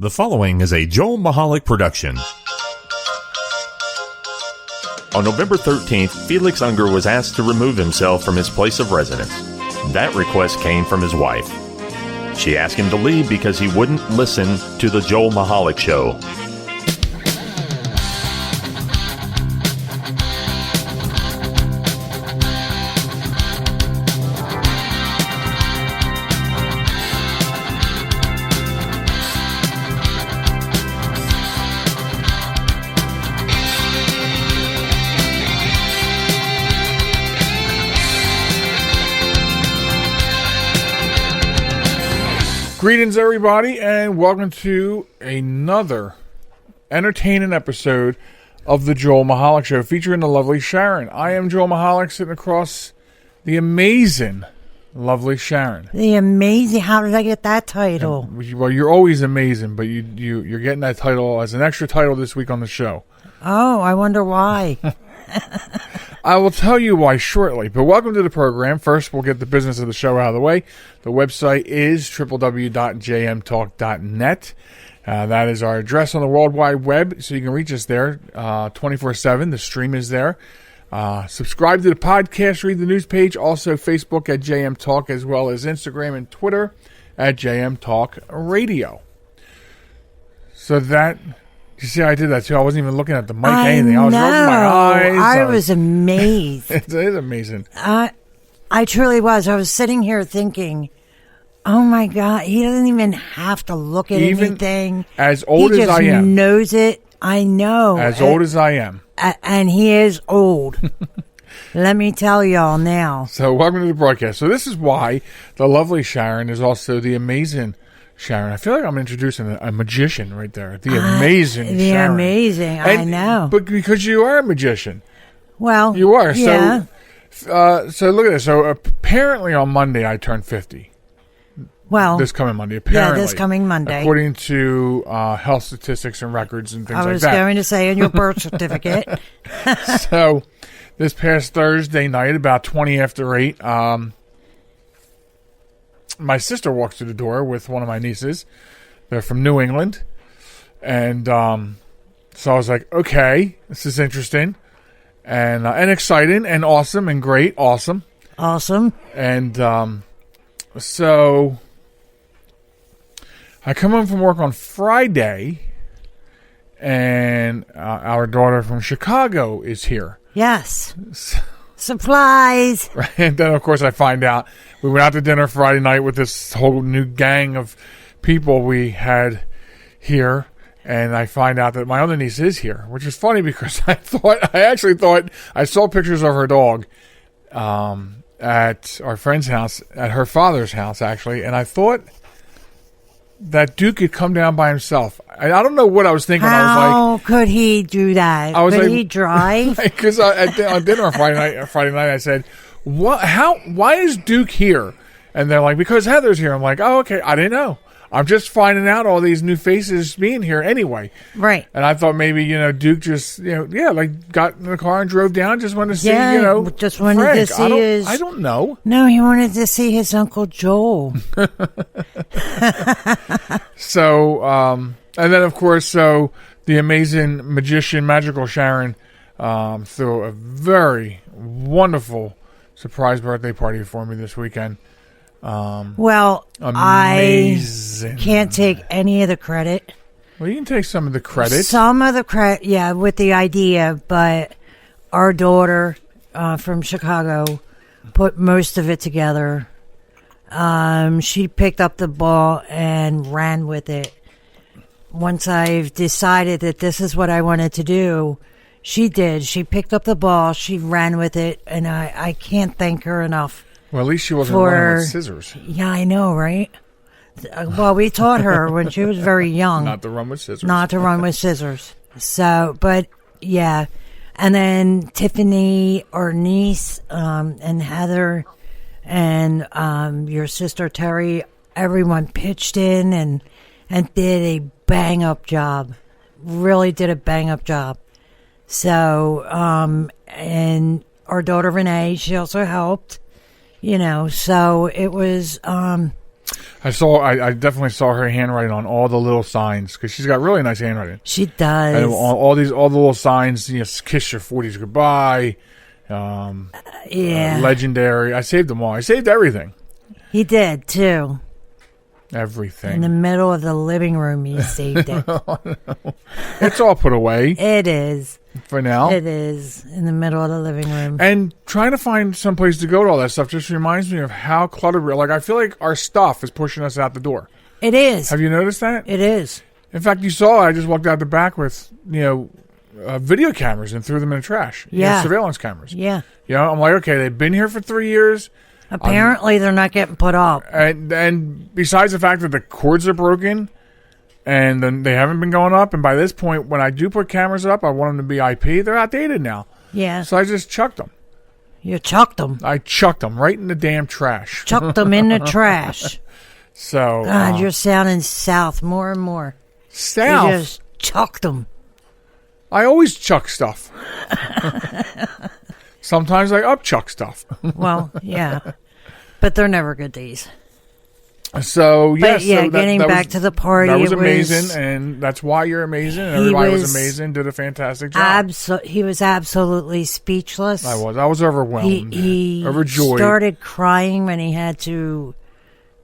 The following is a Joel Michalec production. On November 13th, Felix Unger was asked to remove himself from his place of residence. That request came from his wife. She asked him to leave because he wouldn't listen to the Joel Michalec Show. Greetings, everybody, and welcome to another entertaining episode of the Joel Michalec Show, featuring the Lovely Sharen. I am Joel Michalec, sitting across the amazing Lovely Sharen. The amazing? How did I get that title? Well, you're always amazing, but you're getting that title as an extra title this week on the show. Oh, I wonder why. I will tell you why shortly, but welcome to the program. First, we'll get the business of the show out of the way. The website is www.jmtalk.net. That is our address on the World Wide Web, so you can reach us there 24/7. The stream is there. Subscribe to the podcast, read the news page, also Facebook at JM Talk, as well as Instagram and Twitter at JM Talk Radio. So that... You see, I did that too. I wasn't even looking at the mic or anything. I was rubbing my eyes. I was amazed. It is amazing. I truly was. I was sitting here thinking, oh my God, he doesn't even have to look at anything. As old as I am. He just knows it. I know. As old as I am. And he is old. Let me tell y'all now. So welcome to the broadcast. So this is why the Lovely Sharen is also the amazing Sharen. I feel like I'm introducing a magician right there. The amazing Sharen. The amazing, I know. But because you are a magician. Well, you are. Yeah. So look at this. So apparently on Monday I turned 50. Well, this coming Monday. Apparently. Yeah, this coming Monday. According to health statistics and records and things like that. I was going to say in your birth certificate. So this past Thursday night, about 20 after 8, my sister walks through the door with one of my nieces. They're from New England. And so I was like, okay, this is interesting. And exciting and awesome and great. Awesome. Awesome. And so I come home from work on Friday, and our daughter from Chicago is here. Yes. Supplies. Right. And then, of course, I find out we went out to dinner Friday night with this whole new gang of people we had here. And I find out that my other niece is here, which is funny because I actually thought I saw pictures of her dog at our friend's house, at her father's house, actually. And I thought that Duke had come down by himself. I don't know what I was thinking. How could he do that? Could he drive? Because on dinner on Friday night, I said, why is Duke here? And they're like, because Heather's here. I'm like, oh, okay. I didn't know. I'm just finding out all these new faces being here anyway. Right. And I thought maybe, Duke just, got in the car and drove down, just wanted to see, just wanted Frank. to see I don't know. No, he wanted to see his Uncle Joel. So, and then, of course, the amazing magician, Magical Sharen, threw a very wonderful surprise birthday party for me this weekend. Well, amazing. I can't take any of the credit. Well, you can take some of the credit. Some of the credit, yeah, with the idea, but our daughter from Chicago put most of it together. She picked up the ball and ran with it. Once I've decided that this is what I wanted to do, she did. She picked up the ball, she ran with it, and I can't thank her enough. Well, at least she wasn't running with scissors. Yeah, I know, right? Well, we taught her when she was very young. Not to run with scissors. Not to run with scissors. So, but, yeah. And then Tiffany, our niece, and Heather, and your sister Terry, everyone pitched in and did a bang-up job. Really did a bang-up job. So, and our daughter Renee, she also helped. So it was I definitely saw her handwriting on all the little signs because she's got really nice handwriting. She does. And all the little signs, kiss your 40s goodbye. Legendary. I saved them all. I saved everything. He did too. Everything. In the middle of the living room, he saved it. It's all put away. It is. For now. It is. In the middle of the living room. And trying to find some place to go to all that stuff just reminds me of how cluttered we are. Like, I feel like our stuff is pushing us out the door. It is. Have you noticed that? It is. In fact, you saw I just walked out the back with, video cameras and threw them in the trash. Yeah. Surveillance cameras. Yeah. I'm like, okay, they've been here for 3 years. Apparently, they're not getting put up. And besides the fact that the cords are broken and then they haven't been going up, and by this point, when I do put cameras up, I want them to be IP. They're outdated now. Yeah. So I just chucked them. You chucked them. I chucked them right in the damn trash. Chucked them in the trash. So God, you're sounding south more and more. South? You just chucked them. I always chuck stuff. Sometimes I upchuck stuff. Well, yeah. But they're never good days. So, yes. But, yeah, so getting back to the party. That was amazing, and that's why you're amazing. And everybody was amazing, did a fantastic job. He was absolutely speechless. I was overwhelmed. He overjoyed. Started crying when he had to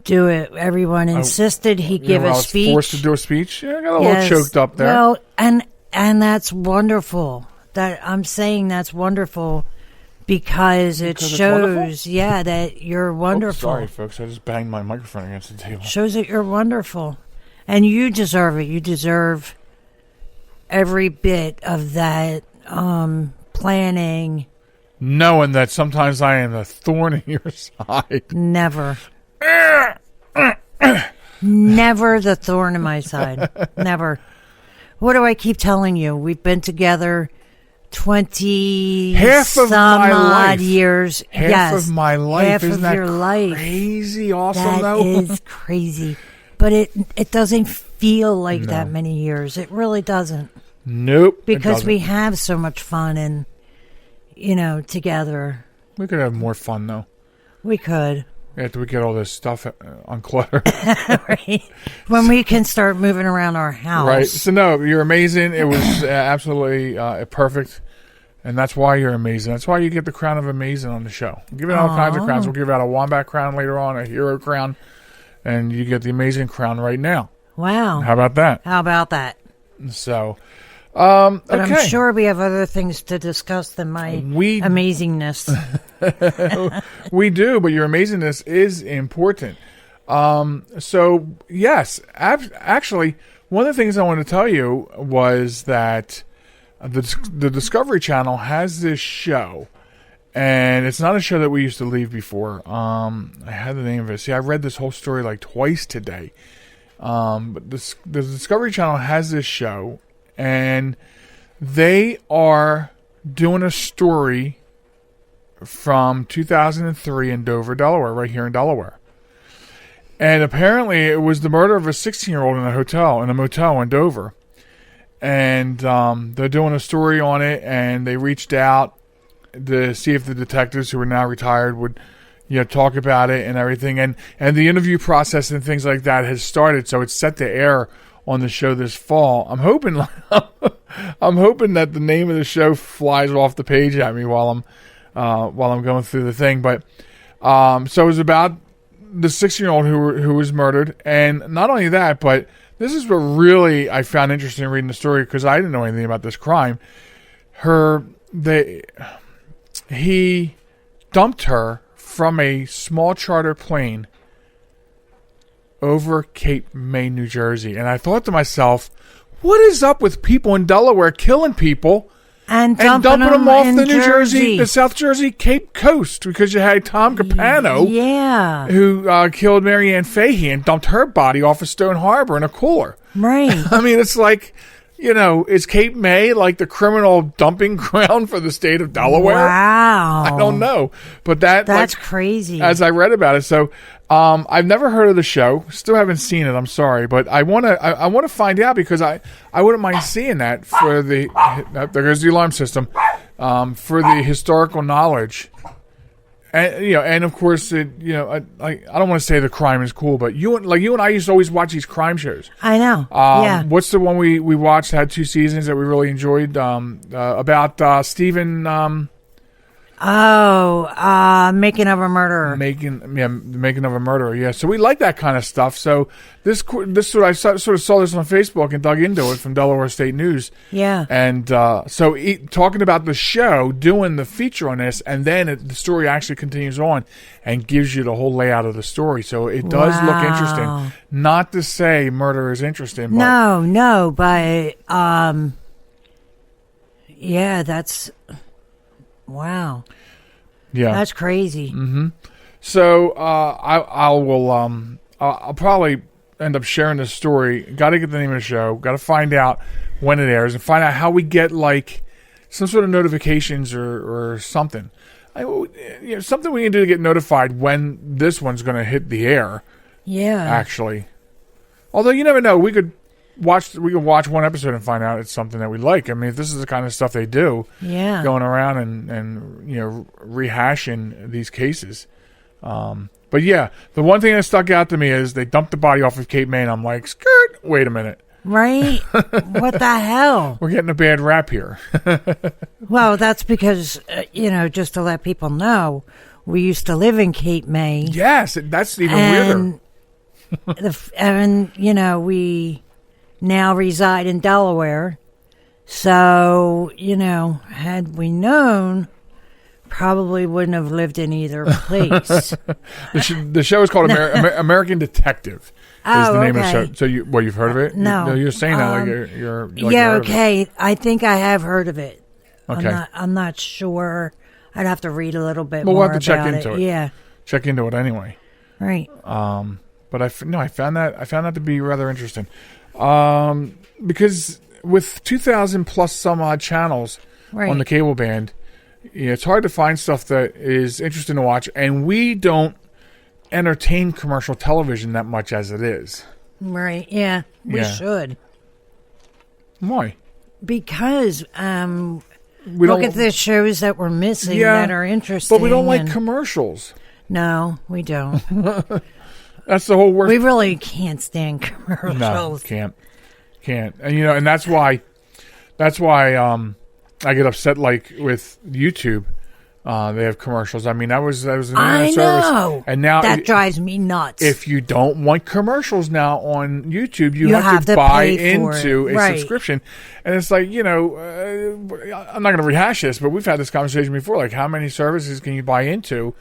do it. Everyone insisted he give a speech. I was forced to do a speech. Yeah, I got a little choked up there. Well, and that's wonderful. That I'm saying that's wonderful. Because it shows, that you're wonderful. Sorry, folks. I just banged my microphone against the table. Shows that you're wonderful. And you deserve it. You deserve every bit of that planning. Knowing that sometimes I am a thorn in your side. Never. Never the thorn in my side. Never. What do I keep telling you? We've been together 20 half of my life. Years. Half of my life. Half Isn't of that your life. Crazy awesome that though? Is crazy. But it doesn't feel like that many years. It really doesn't. Nope. Because we have so much fun and together. We could have more fun though. We could. After we get all this stuff uncluttered. Right. When we can start moving around our house. Right. So, no, you're amazing. It was absolutely perfect. And that's why you're amazing. That's why you get the crown of amazing on the show. We'll give out all kinds of crowns. We'll give out a Wombat crown later on, a hero crown. And you get the amazing crown right now. Wow. How about that? How about that? So, but okay. I'm sure we have other things to discuss than my amazingness. We do, but your amazingness is important. So, yes, actually, one of the things I wanted to tell you was that the Discovery Channel has this show, and it's not a show that we used to leave before. I had the name of it. See, I read this whole story like twice today. But the Discovery Channel has this show, and they are doing a story from 2003 in Dover, Delaware, right here in Delaware. And apparently it was the murder of a 16-year-old in a motel in Dover. And they're doing a story on it, and they reached out to see if the detectives who are now retired would talk about it and everything. And the interview process and things like that has started, so it's set to air on the show this fall. I'm hoping that the name of the show flies off the page at me while I'm going through the thing. But so it was about the 16-year-old who was murdered, and not only that, but this is what really I found interesting in reading the story because I didn't know anything about this crime. He dumped her from a small charter plane over Cape May, New Jersey. And I thought to myself, what is up with people in Delaware killing people and dumping them off the New Jersey, the South Jersey Cape Coast? Because you had Tom Capano, who killed Mary Ann Fahey and dumped her body off of Stone Harbor in a cooler. Right. I mean, it's like, is Cape May like the criminal dumping ground for the state of Delaware? Wow. I don't know. But that's crazy. As I read about it. So I've never heard of the show. Still haven't seen it. I'm sorry. But I want to find out because I wouldn't mind seeing that for there goes the alarm system, for the historical knowledge And of course, I don't want to say the crime is cool, but you and I used to always watch these crime shows. I know. Yeah. What's the one we watched? Had 2 seasons that we really enjoyed. About Stephen. Making of a Murderer. Making of a Murderer. Yeah. So we like that kind of stuff. So this sort of I sort of saw this on Facebook and dug into it from Delaware State News. Yeah. And talking about the show, doing the feature on this, and then the story actually continues on and gives you the whole layout of the story. So it does look interesting. Not to say murder is interesting. But No, but yeah, that's. Wow. Yeah. That's crazy. Mm-hmm. So I'll probably end up sharing this story. Got to get the name of the show. Got to find out when it airs and find out how we get like some sort of notifications or something. Something we can do to get notified when this one's going to hit the air. Yeah. Actually. Although you never know. We could watch one episode and find out it's something that we like. I mean, if this is the kind of stuff they do, going around and rehashing these cases. But yeah, the one thing that stuck out to me is they dumped the body off of Cape May, and I'm like, skirt, wait a minute. Right? What the hell? We're getting a bad rap here. Well, that's because, just to let people know, we used to live in Cape May. Yes, that's even weirder. We now reside in Delaware. So, had we known, probably wouldn't have lived in either place. The show is called American Detective. Is the name of the show. So you've heard of it? No. You're saying that like you're yeah, okay. I think I have heard of it. Okay. I'm not sure. I'd have to read a little bit more. We'll have to check into it. Yeah. Check into it anyway. Right. But I found that to be rather interesting. Because with 2,000 plus some odd channels on the cable band, it's hard to find stuff that is interesting to watch, and we don't entertain commercial television that much as it is. Right, yeah. We should. Why? Because look at the shows that we're missing that are interesting. But we don't like commercials. No, we don't. That's the whole worst. We really can't stand commercials. No, can't. And that's why I get upset like with YouTube. They have commercials. I mean, that was an internet service. And now that drives me nuts. If you don't want commercials now on YouTube, you have to buy into a subscription. And it's like, I'm not going to rehash this, but we've had this conversation before. Like, how many services can you buy into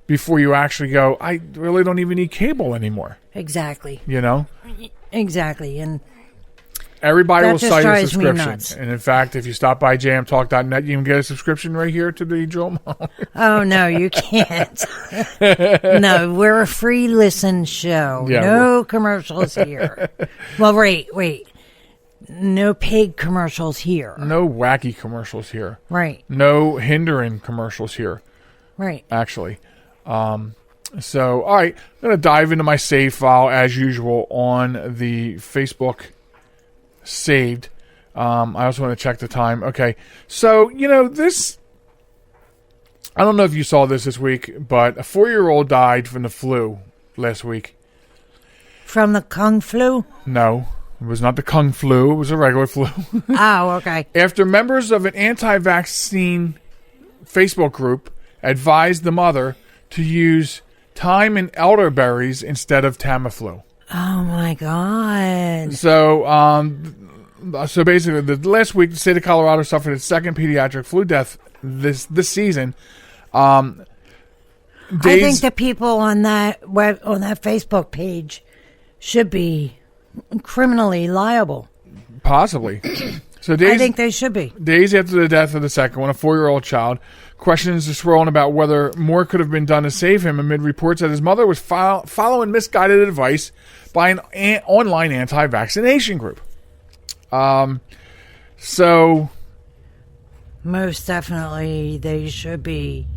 before you actually go, I really don't even need cable anymore? Exactly. Exactly. And everybody will sell you a subscription. And in fact, if you stop by jmtalk.net, you can get a subscription right here to the Joel Mall. Oh, no, you can't. No, we're a free listen show. Yeah, no commercials here. Well, wait. No paid commercials here. No wacky commercials here. Right. No hindering commercials here. Right. Actually. So, all right. I'm going to dive into my save file as usual on the Facebook saved. I also want to check the time. Okay. So, this, I don't know if you saw this week, but a 4-year-old died from the flu last week. From the Kung flu? No, it was not the Kung flu. It was a regular flu. Oh, okay. After members of an anti-vaccine Facebook group advised the mother to use thyme and elderberries instead of Tamiflu. Oh my God! So basically, the last week, the state of Colorado suffered its second pediatric flu death this season. I think the people on that Facebook page should be criminally liable. Possibly. So I think they should be. Days after the death of the second one, a 4-year-old child, questions are swirling about whether more could have been done to save him amid reports that his mother was following misguided advice by an online anti-vaccination group. So most definitely they should be.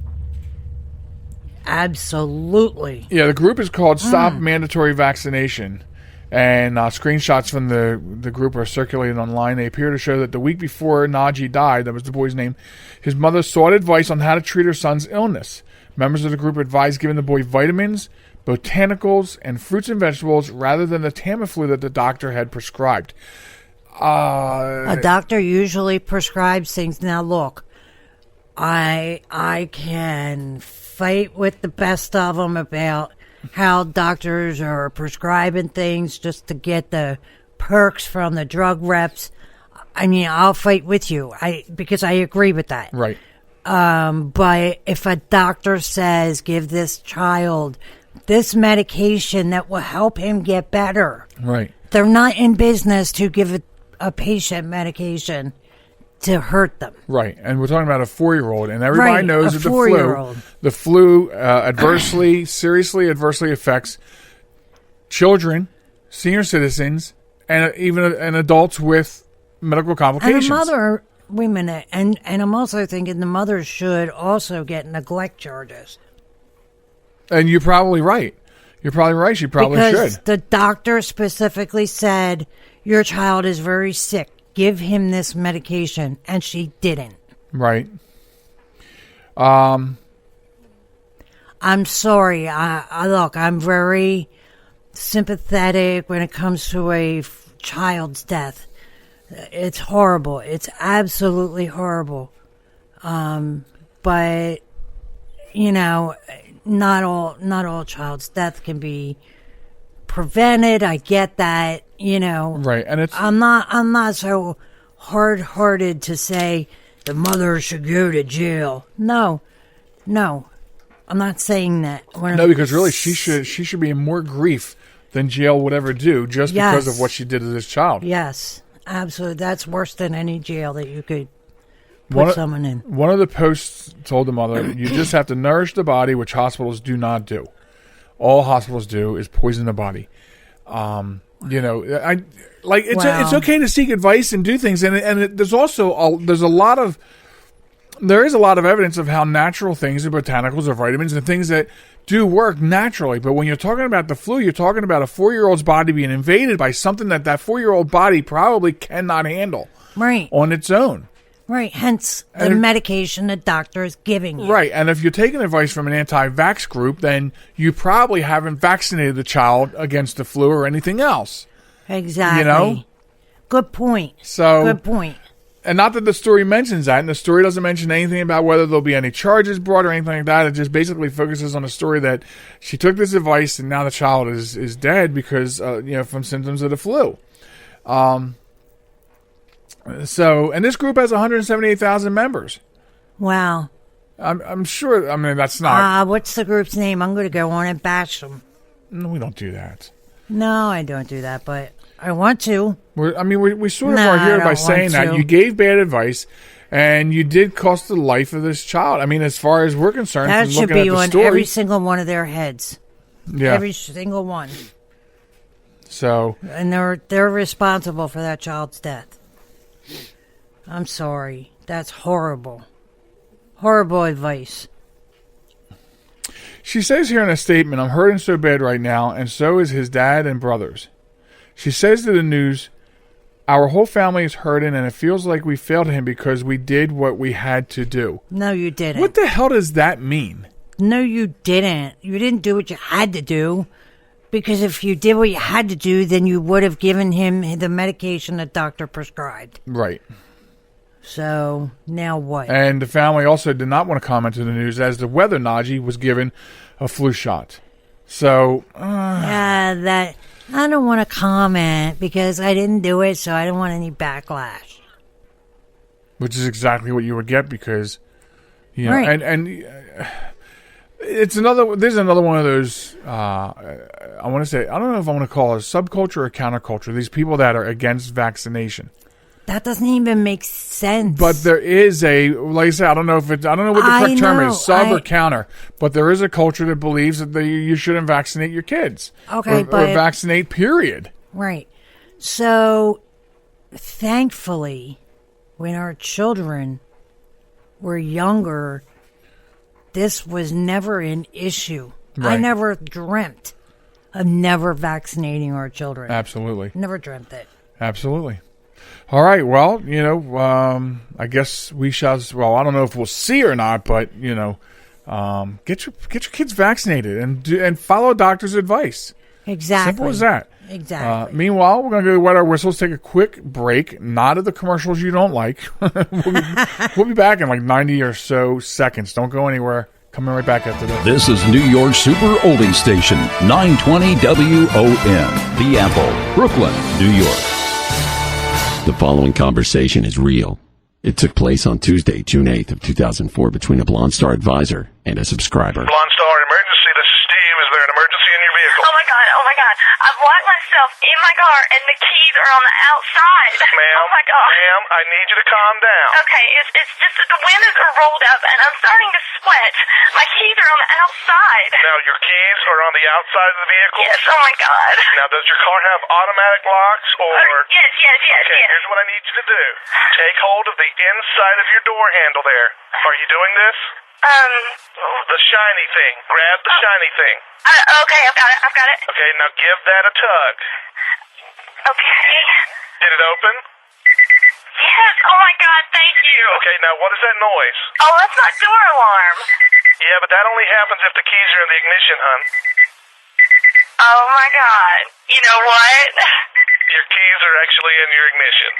Absolutely. Yeah, the group is called Stop Mandatory Vaccination. And screenshots from the group are circulated online. They appear to show that the week before Najee died, that was the boy's name, his mother sought advice on how to treat her son's illness. Members of the group advised giving the boy vitamins, botanicals, and fruits and vegetables rather than the Tamiflu that the doctor had prescribed. A doctor usually prescribes things. Now, look, I can fight with the best of them about how doctors are prescribing things just to get the perks from the drug reps. I mean, I'll fight with you because I agree with that. Right. But if a doctor says, give this child this medication that will help him get better. Right. They're not in business to give a patient medication to hurt them. Right. And we're talking about a 4-year-old, and everybody knows that the flu seriously adversely affects children, senior citizens, and even adults with medical complications. And a mother, wait a minute, and I'm also thinking the mother should also get neglect charges. And you're probably right. She probably should. Because the doctor specifically said, your child is very sick. Give him this medication. And she didn't. Right. I'm sorry. Look, I'm very sympathetic when it comes to a child's death. It's horrible. It's absolutely horrible. But, you know, not all child's death can be prevented. I get that, you know. Right, and I'm not so hard-hearted to say the mother should go to jail. No, I'm not saying that. No, because really, she should be in more grief than jail would ever do, just because of what she did to this child. Yes, absolutely. That's worse than any jail that you could put someone in. One of the posts told the mother, you just have to nourish the body, which hospitals do not do. All hospitals do is poison the body. You know, it's okay to seek advice and do things, and there's also a lot of evidence of how natural things and botanicals or vitamins and things that do work naturally. But when you're talking about the flu, you're talking about a 4-year-old's body being invaded by something that 4-year-old body probably cannot handle on its own. Right, hence the medication the doctor is giving you. Right, and if you're taking advice from an anti-vax group, then you probably haven't vaccinated the child against the flu or anything else. Exactly. You know? Good point. Good point. And not that the story mentions that, and the story doesn't mention anything about whether there'll be any charges brought or anything like that. It just basically focuses on the story that she took this advice and now the child is dead because, from symptoms of the flu. So, and this group has 178,000 members. Wow. I'm sure, I mean, that's not... what's the group's name? I'm going to go on and bash them. No, we don't do that. No, I don't do that, but I want to. We sort of are here by saying that you gave bad advice and you did cost the life of this child. I mean, as far as we're concerned, that from should looking be at the on story, every single one of their heads. Yeah. Every single one. So... And they're responsible for that child's death. I'm sorry. That's horrible. Horrible advice. She says here in a statement, I'm hurting so bad right now, and so is his dad and brothers. She says to the news, our whole family is hurting, and it feels like we failed him because we did what we had to do. No, you didn't. What the hell does that mean? No, you didn't. You didn't do what you had to do. Because if you did what you had to do, then you would have given him the medication the doctor prescribed. Right. So, now what? And the family also did not want to comment to the news as the weather Najee was given a flu shot. So... I don't want to comment because I didn't do it, so I don't want any backlash. Which is exactly what you would get because... Right. And there's another one of those, I want to say, I don't know if I want to call it a subculture or counterculture. These people that are against vaccination. That doesn't even make sense. But there is like I said, I don't know what the correct term is, sub or counter. But there is a culture that believes that you shouldn't vaccinate your kids. Okay, or vaccinate, period. Right. So, thankfully, when our children were younger, this was never an issue. Right. I never dreamt of never vaccinating our children. Absolutely. Never dreamt it. Absolutely. All right. Well, I guess we shall. Well, I don't know if we'll see or not, but Get your kids vaccinated and follow a doctor's advice. Exactly. Simple as that. Exactly. Meanwhile, we're going to go wet our whistles, take a quick break. Not of the commercials you don't like. we'll be back in like 90 or so seconds. Don't go anywhere. Coming right back after this. This is New York's Super Oldie Station, 920 WON, The Apple, Brooklyn, New York. The following conversation is real. It took place on Tuesday, June 8th of 2004 between a Blonde Star advisor and a subscriber. Blonde Star emergency. This is Steve. Is there an emergency in your vehicle? Oh my god. I've locked myself in my car and the keys are on the outside. Ma'am, oh my god. Ma'am, I need you to calm down. Okay, it's just that the windows are rolled up and I'm starting to sweat. My keys are on the outside. Now, your keys are on the outside of the vehicle? Yes, oh my god. Now, does your car have automatic locks or... Yes. Okay, here's what I need you to do. Take hold of the inside of your door handle there. Are you doing this? The shiny thing. Grab the shiny thing. Okay, I've got it. Okay, now give that a tug. Okay. Did it open? Yes, oh my god, thank you. Okay, now what is that noise? Oh, that's my door alarm. Yeah, but that only happens if the keys are in the ignition, hun. Oh my god. You know what? Your keys are actually in your ignition.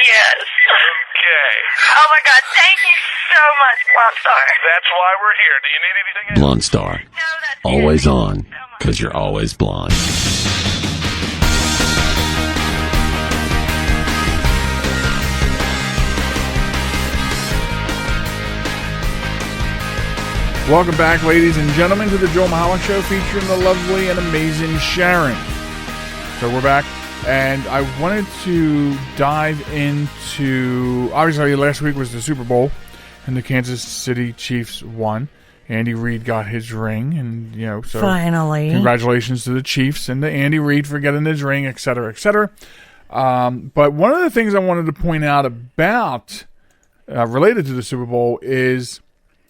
Yes. Okay. Oh my god, thank you so much, Blonde Star. That's why we're here. Do you need anything else? Blonde Star. No, that's Always it. on, because you're always blonde. Welcome back, ladies and gentlemen, to the Joel Michalec Show featuring the lovely and amazing Sharon. So we're back, and I wanted to dive into, obviously last week was the Super Bowl, and the Kansas City Chiefs won. Andy Reid got his ring, and, so finally, congratulations to the Chiefs and to Andy Reid for getting his ring, et cetera, et cetera. But one of the things I wanted to point out about, related to the Super Bowl is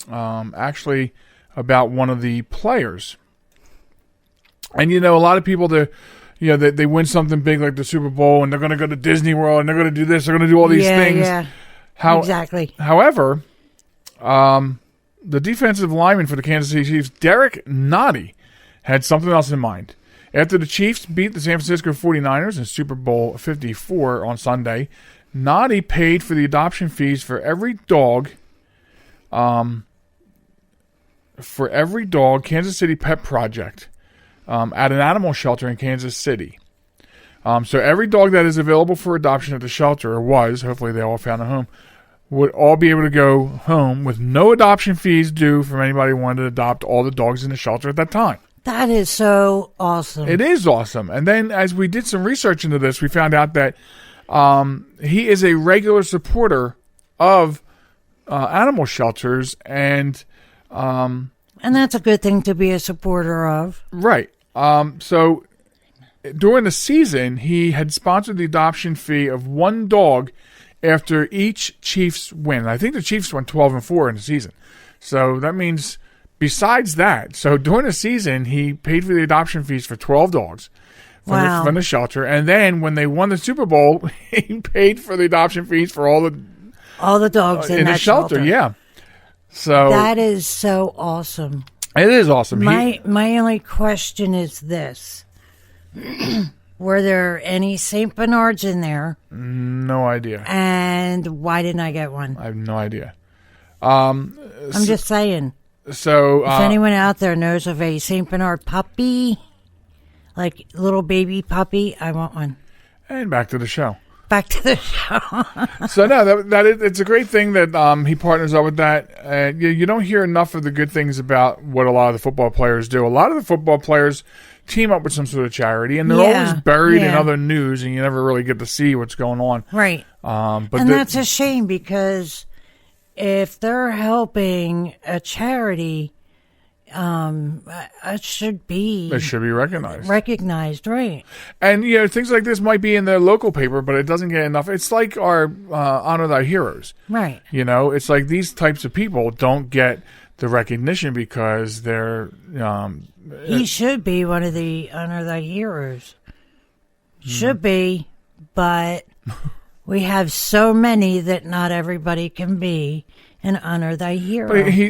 actually about one of the players. And, a lot of people, they win something big like the Super Bowl, and they're going to go to Disney World, and they're going to do this, they're going to do all these things. Yeah, exactly. However, the defensive lineman for the Kansas City Chiefs, Derek Nottie, had something else in mind. After the Chiefs beat the San Francisco 49ers in Super Bowl 54 on Sunday, Nottie paid for the adoption fees for every dog Kansas City Pet Project at an animal shelter in Kansas City. So every dog that is available for adoption at the shelter, or was, hopefully they all found a home, would all be able to go home with no adoption fees due from anybody who wanted to adopt all the dogs in the shelter at that time. That is so awesome. It is awesome. And then as we did some research into this, we found out that he is a regular supporter of animal shelters, and that's a good thing to be a supporter of. Right. So during the season, he had sponsored the adoption fee of one dog after each Chiefs win. I think the Chiefs went 12-4 in the season. So that means besides that, so during the season, he paid for the adoption fees for 12 dogs from the shelter. And then when they won the Super Bowl, he paid for the adoption fees for all the dogs in the that shelter. Yeah. So that is so awesome. It is awesome. My only question is this. Were there any St. Bernards in there? No idea. And why didn't I get one? I have no idea. I'm just saying. So, if anyone out there knows of a St. Bernard puppy, like little baby puppy, I want one. And back to the show. Back to the show. So no, it's a great thing that he partners up with that. You don't hear enough of the good things about what a lot of the football players do. A lot of the football players team up with some sort of charity, and they're always buried in other news, and you never really get to see what's going on. Right. That's a shame, because if they're helping a charity, it should be recognized. Recognized, right. And, things like this might be in their local paper, but it doesn't get enough. It's like our Honor Thy Heroes. Right. It's like these types of people don't get the recognition because they're... he should be one of the Honor Thy Heroes. Should be, but we have so many that not everybody can be. and honor thy hero.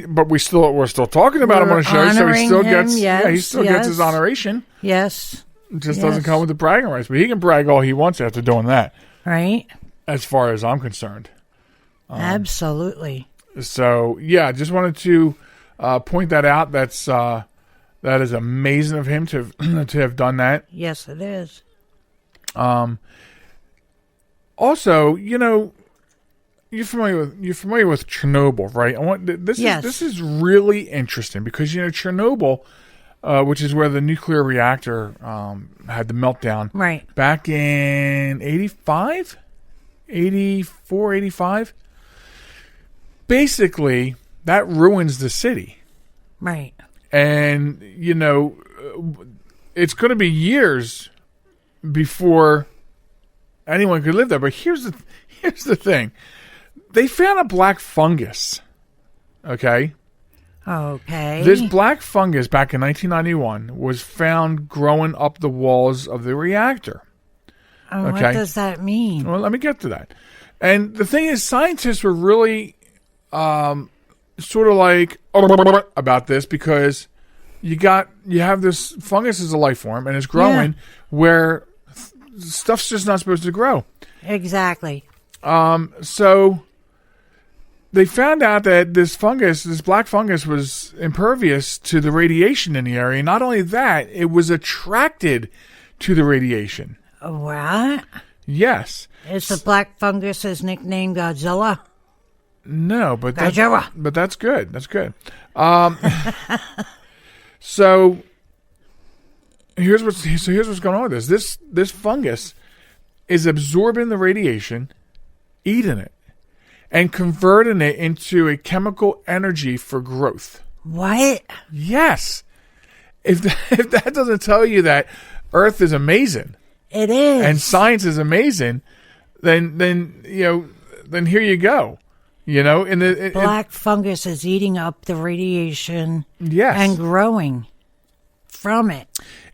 But we're still talking about him on the show, so he still honoring gets him, he still gets his honoration. Yes. It just doesn't come with the bragging rights, but he can brag all he wants after doing that. Right. As far as I'm concerned. Absolutely. So yeah, just wanted to point that out. That is amazing of him to have done that. Yes, it is. Also, you're familiar with Chernobyl, right? This is really interesting because Chernobyl, which is where the nuclear reactor had the meltdown, right, back in 84, 85. Basically, that ruins the city, right? And it's going to be years before anyone could live there. But here's the thing: they found a black fungus. Okay. This black fungus back in 1991 was found growing up the walls of the reactor. What does that mean? Well, let me get to that. And the thing is, scientists were really sort of like about this because you have this fungus as a life form and it's growing where stuff's just not supposed to grow. Exactly. So they found out that this black fungus, was impervious to the radiation in the area. Not only that, it was attracted to the radiation. What? Yes. Is the black fungus's nickname Godzilla? No, but that's good. That's good. So here's what's going on with this. This fungus is absorbing the radiation, eating it, and converting it into a chemical energy for growth. What? Yes. If that doesn't tell you that Earth is amazing, it is, and science is amazing, then here you go. Black fungus is eating up the radiation, yes, and growing from it.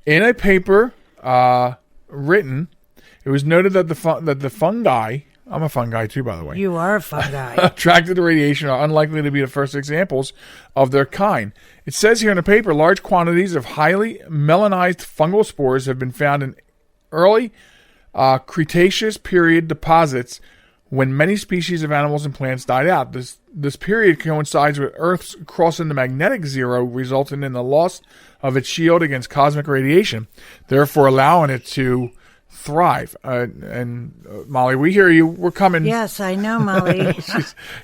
In a paper written, it was noted that the fungi, I'm a fun guy too, by the way. You are a fun guy. Attracted to radiation are unlikely to be the first examples of their kind. It says here in the paper, large quantities of highly melanized fungal spores have been found in early Cretaceous period deposits when many species of animals and plants died out. This period coincides with Earth's crossing the magnetic zero, resulting in the loss of its shield against cosmic radiation, therefore allowing it to thrive. And Molly, we hear you. We're coming. Yes, I know, Molly.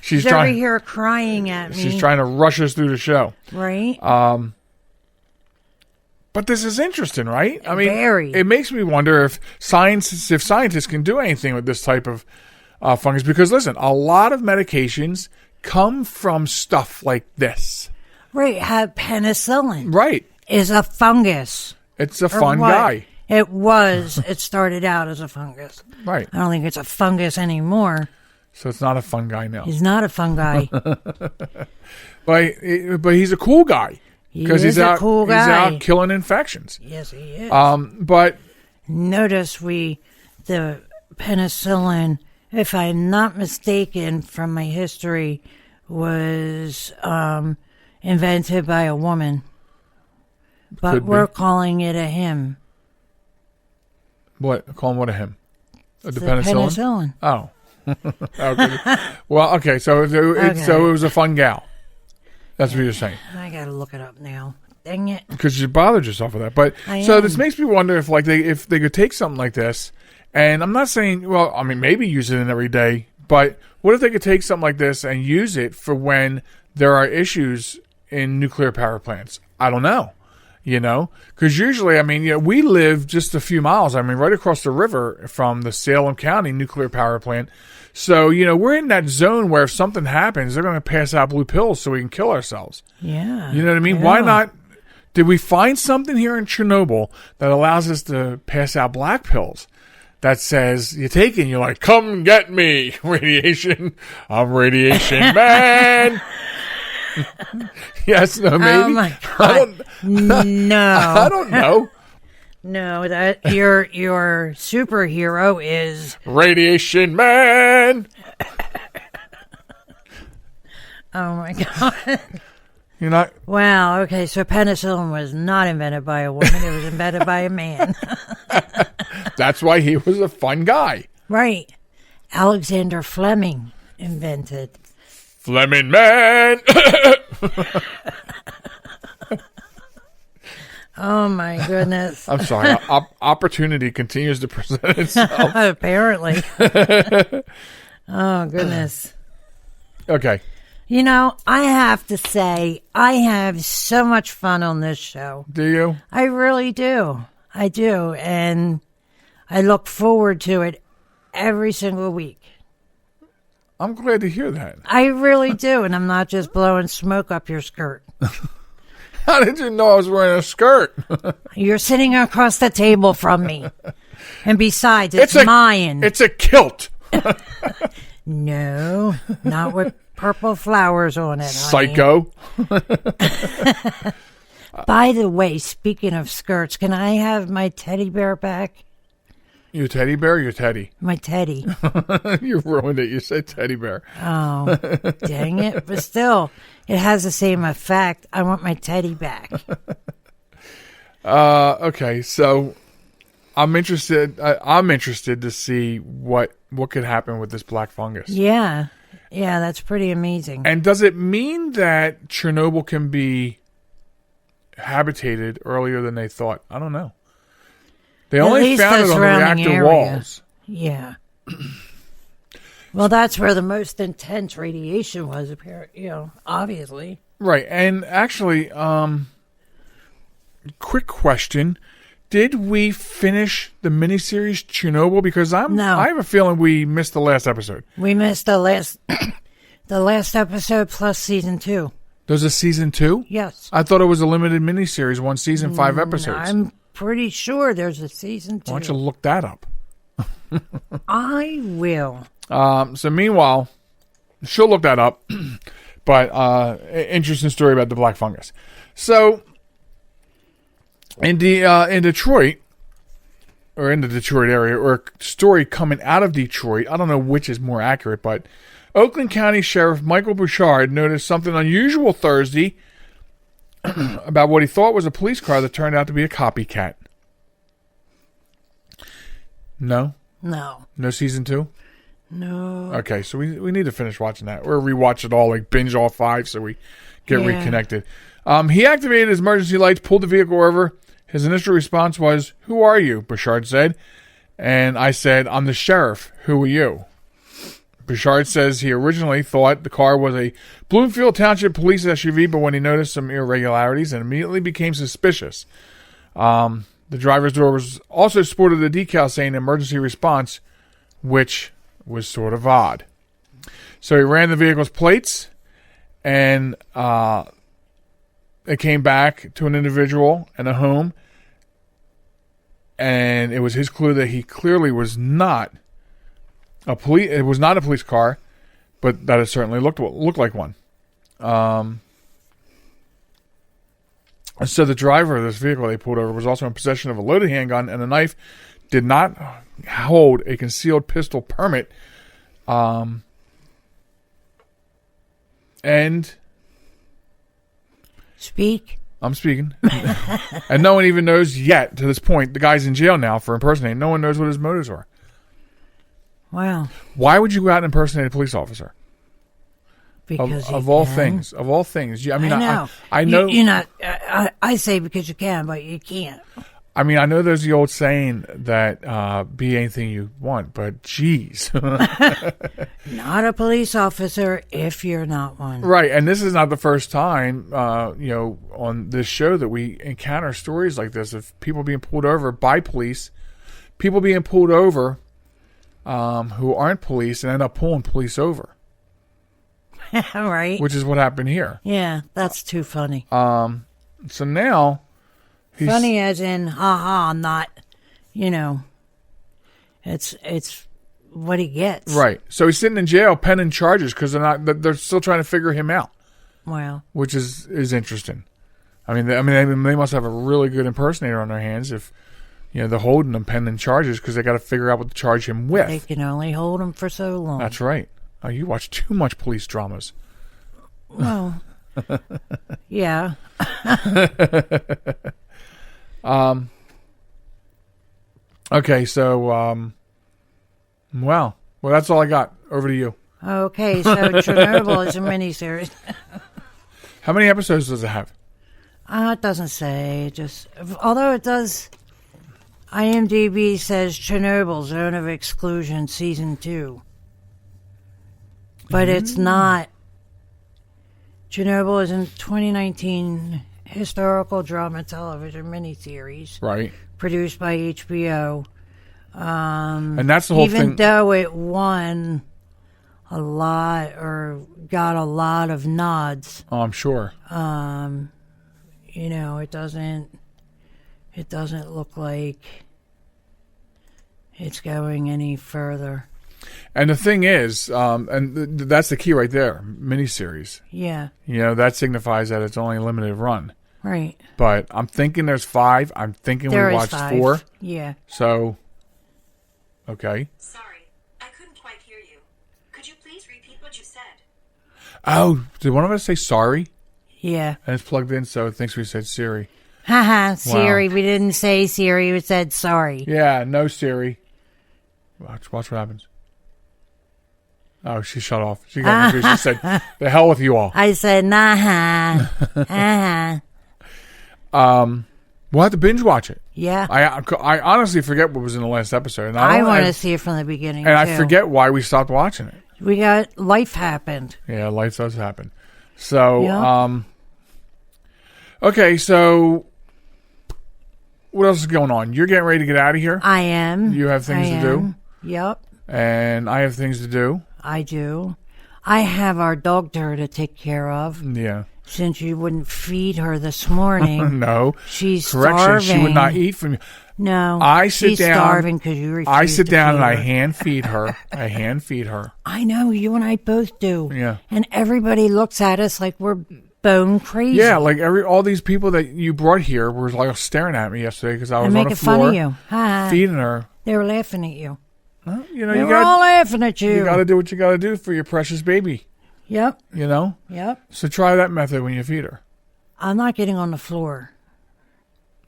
she's trying. Over here crying at me. She's trying to rush us through the show, right? But this is interesting, right? I mean, very. It makes me wonder if scientists can do anything with this type of fungus. Because listen, a lot of medications come from stuff like this. Right, have penicillin. Right, is a fungus. It's a fungi. It started out as a fungus. Right. I don't think it's a fungus anymore. So it's not a fungi now. He's not a fungi. But he's a cool guy. Because he's out killing infections. Yes, he is. But notice the penicillin, if I'm not mistaken from my history, was invented by a woman. But we're calling it a him. What? Call him what a him? The penicillin? Oh. Okay. Well, okay. So it was a fun gal. That's what you're saying. I gotta look it up now. Dang it! Because you bothered yourself with that. But this makes me wonder if they could take something like this, and I'm not saying, well, I mean, maybe use it in every day, but what if they could take something like this and use it for when there are issues in nuclear power plants? I don't know. Because usually, I mean, we live just a few miles, right across the river from the Salem County nuclear power plant. So, we're in that zone where if something happens, they're going to pass out blue pills so we can kill ourselves. Yeah. You know what I mean? Yeah. Why not? Did we find something here in Chernobyl that allows us to pass out black pills that says you take it and you're like, come get me, radiation. I'm radiation man. Yes, no, maybe. Oh my God. No. I don't know. No, that your superhero is Radiation Man. Oh, my God. You're not... Wow. Okay, so penicillin was not invented by a woman. It was invented by a man. That's why he was a fun guy. Right. Alexander Fleming invented. Fleming man! Oh, my goodness. I'm sorry. Opportunity continues to present itself. Apparently. Oh, goodness. Okay. You know, I have to say, I have so much fun on this show. Do you? I really do. I do. And I look forward to it every single week. I'm glad to hear that. I really do. And I'm not just blowing smoke up your skirt. How did you know I was wearing a skirt? You're sitting across the table from me. And besides, it's mine. It's a kilt. No, not with purple flowers on it, honey. Psycho. By the way, speaking of skirts, can I have my teddy bear back? You teddy bear or your teddy? My teddy. You ruined it. You said teddy bear. Oh, dang it. But still, it has the same effect. I want my teddy back. Okay, so I'm interested to see what could happen with this black fungus. Yeah. Yeah, that's pretty amazing. And does it mean that Chernobyl can be habitated earlier than they thought? I don't know. They only found it on the reactor walls. Yeah. Well, that's where the most intense radiation was, obviously. Right. And actually, quick question. Did we finish the miniseries Chernobyl? Because I have a feeling we missed the last episode. We missed the last episode plus season 2. There's a season 2? Yes. I thought it was a limited miniseries, 1 season, 5 episodes. I'm pretty sure there's a season 2. Why don't you look that up? I will. So meanwhile, she'll look that up. But interesting story about the black fungus. So in Detroit, or in the Detroit area, or a story coming out of Detroit, I don't know which is more accurate, but Oakland County Sheriff Michael Bouchard noticed something unusual Thursday about what he thought was a police car that turned out to be a copycat. No? No. No season 2? No. Okay, so we need to finish watching that. Or rewatch it all, like binge all 5 so we get reconnected. He activated his emergency lights, pulled the vehicle over. His initial response was, "Who are you?" Bouchard said. And I said, "I'm the sheriff. Who are you?" Bouchard says he originally thought the car was a Bloomfield Township police SUV, but when he noticed some irregularities and immediately became suspicious. The driver's door was also sported a decal saying emergency response, which was sort of odd. So he ran the vehicle's plates, and it came back to an individual and a home, and it was his clue that he clearly was not it was not a police car, but that it certainly looked like one. So the driver of this vehicle they pulled over was also in possession of a loaded handgun and a knife, did not hold a concealed pistol permit, and speak. I'm speaking. And no one even knows yet, to this point, the guy's in jail now for impersonating. No one knows what his motives are. Wow. Why would you go out and impersonate a police officer? Because of all things. Of all things. I mean, I know. You're not, I say because you can, but you can't. I mean, I know there's the old saying that be anything you want, but geez. Not a police officer if you're not one. Right, and this is not the first time, on this show that we encounter stories like this of people being pulled over by police, people being pulled over who aren't police and end up pulling police over. Right. Which is what happened here. Yeah, that's too funny. So now... Funny as in, haha, not, it's what he gets. Right. So he's sitting in jail penning charges because they're still trying to figure him out. Wow. Which is interesting. I mean, they must have a really good impersonator on their hands if, they're holding him pending charges because they got to figure out what to charge him with. They can only hold him for so long. That's right. Oh, you watch too much police dramas. Well, yeah. Okay, so, well, that's all I got. Over to you. Okay, so Chernobyl is a miniseries. How many episodes does it have? It doesn't say. Although it does, IMDb says Chernobyl Zone of Exclusion Season 2. But it's not. Chernobyl is a 2019 historical drama television miniseries. Right. Produced by HBO. And that's the whole thing. Even though it won a lot or got a lot of nods. Oh, I'm sure. It doesn't look like it's going any further. And the thing is, that's the key right there, miniseries. Yeah. That signifies that it's only a limited run. Right. But I'm thinking there's 5. I'm thinking we watched 4. Yeah. So, okay. Sorry, I couldn't quite hear you. Could you please repeat what you said? Oh, did one of us say sorry? Yeah. And it's plugged in, so it thinks we said Siri. Haha, Siri. Wow. We didn't say Siri. We said sorry. Yeah, no Siri. Watch what happens. Oh, she shut off. She got confused. She said, the hell with you all. I said, nah. We'll have to binge watch it. Yeah. I honestly forget what was in the last episode. And I want to see it from the beginning, and too. I forget why we stopped watching it. Life happened. Yeah, life does happen. So, yep. Okay, so what else is going on? You're getting ready to get out of here? I am. You have things to do? Yep. And I have things to do? I do. I have our dog to take care of. Yeah. Since you wouldn't feed her this morning. No. She's Correction, starving. she would not eat from you. No. She's starving because you refuse I sit down and her. I hand feed her. I know. You and I both do. Yeah. And everybody looks at us like we're bone crazy. Yeah, like all these people that you brought here were like staring at me yesterday because I was on the floor making fun of you. Hi. feeding her. They were laughing at you. Well, they were all laughing at you. You got to do what you got to do for your precious baby. Yep. Yep. So try that method when you feed her. I'm not getting on the floor.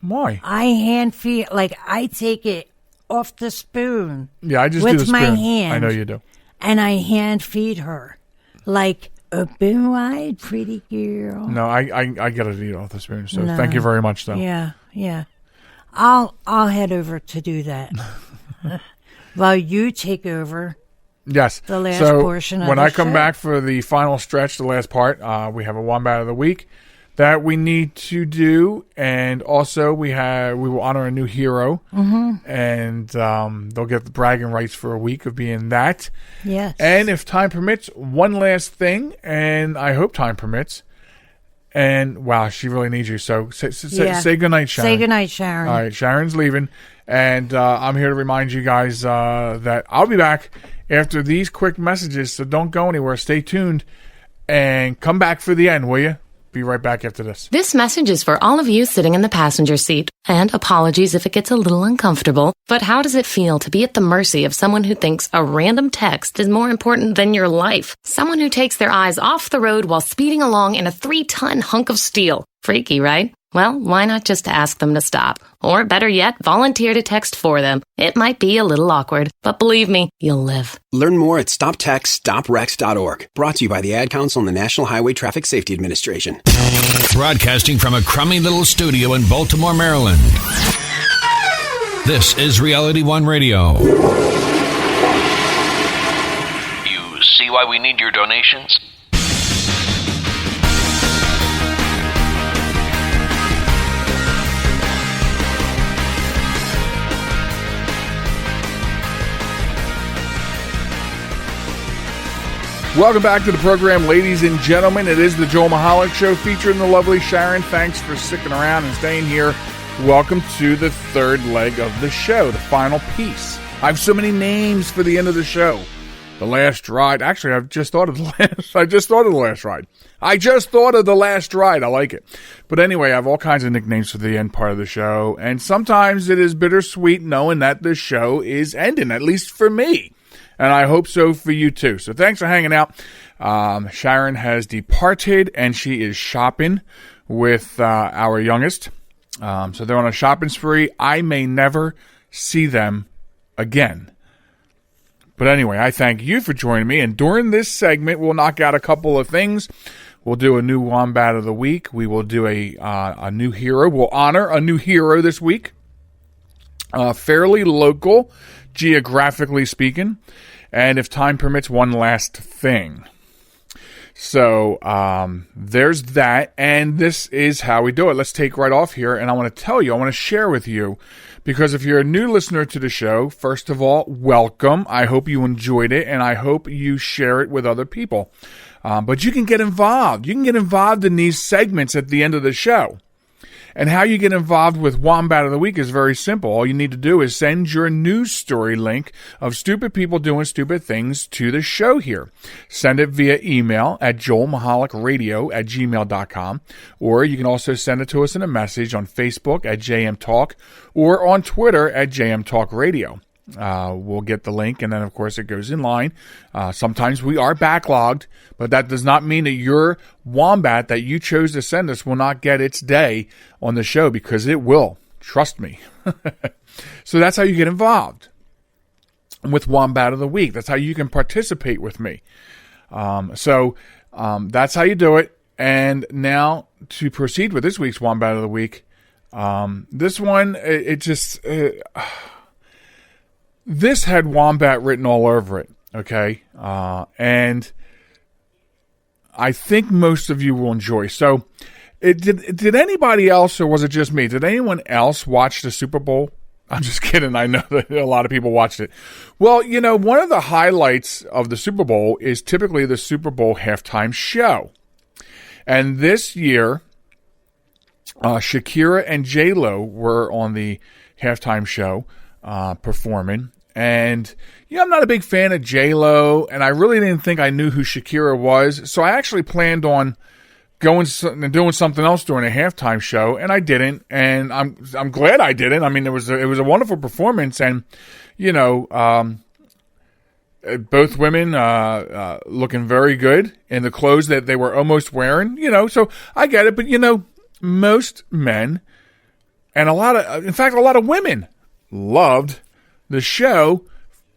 Why? I hand feed, I take it off the spoon. Yeah, I just with do the spoon. my hand. I know you do. And I hand feed her like a blue-eyed pretty girl. No, I got to eat off the spoon. So thank you very much, though. Yeah. I'll head over to do that while you take over. Yes. The last portion of when the I come show. back for the final stretch, the last part, we have a Wombat of the Week that we need to do, and also we will honor a new hero, and they'll get the bragging rights for a week of being that. Yes. And if time permits, one last thing, and I hope time permits. And wow, she really needs you. So say goodnight, Sharon. Say goodnight, Sharon. All right, Sharon's leaving, and I'm here to remind you guys that I'll be back after these quick messages. So don't go anywhere. Stay tuned, and come back for the end, will you? Be right back after this. This message is for all of you sitting in the passenger seat. And apologies if it gets a little uncomfortable. But how does it feel to be at the mercy of someone who thinks a random text is more important than your life? Someone who takes their eyes off the road while speeding along in a 3-ton hunk of steel. Freaky, right? Well, why not just ask them to stop? Or better yet, volunteer to text for them. It might be a little awkward, but believe me, you'll live. Learn more at stoptextstoprex.org. Brought to you by the Ad Council and the National Highway Traffic Safety Administration. Broadcasting from a crummy little studio in Baltimore, Maryland. This is Reality One Radio. You see why we need your donations? Welcome back to the program, ladies and gentlemen. It is the Joel Michalec Show featuring the Lovely Sharen. Thanks for sticking around and staying here. Welcome to the third leg of the show, the final piece. I have so many names for the end of the show. The Last Ride. Actually, I just thought of the Last Ride. I like it. But anyway, I have all kinds of nicknames for the end part of the show. And sometimes it is bittersweet knowing that the show is ending, at least for me. And I hope so for you too. So thanks for hanging out. Sharon has departed and she is shopping with our youngest. So they're on a shopping spree. I may never see them again. But anyway, I thank you for joining me. And during this segment, we'll knock out a couple of things. We'll do a new Wombat of the Week. We will do a new hero. We'll honor a new hero this week. Fairly local, geographically speaking. And if time permits, one last thing. So there's that. And this is how we do it. Let's take right off here. And I want to tell you, I want to share with you. Because if you're a new listener to the show, first of all, welcome. I hope you enjoyed it, and I hope you share it with other people. But you can get involved. You can get involved in these segments at the end of the show. And how you get involved with Wombat of the Week is very simple. All you need to do is send your news story link of stupid people doing stupid things to the show here. Send it via email at joelmichalecradio@gmail.com. Or you can also send it to us in a message on Facebook at JM Talk or on Twitter at JM Talk Radio. We'll get the link, and then, of course, it goes in line. Sometimes we are backlogged, but that does not mean that your Wombat that you chose to send us will not get its day on the show, because it will. Trust me. So that's how you get involved with Wombat of the Week. That's how you can participate with me. So that's how you do it. And now to proceed with this week's Wombat of the Week. This one, this had Wombat written all over it, okay? And I think most of you will enjoy. So, did anybody else, or was it just me? Did anyone else watch the Super Bowl? I'm just kidding. I know that a lot of people watched it. Well, you know, one of the highlights of the Super Bowl is typically the Super Bowl halftime show. And this year, Shakira and J-Lo were on the halftime show performing. And, you know, I'm not a big fan of J-Lo, and I really didn't think I knew who Shakira was. So I actually planned on going and doing something else during a halftime show, and I didn't. And I'm glad I didn't. I mean, it was a wonderful performance, and, you know, both women looking very good in the clothes that they were almost wearing, you know. So I get it, but, you know, most men and a lot of women loved the show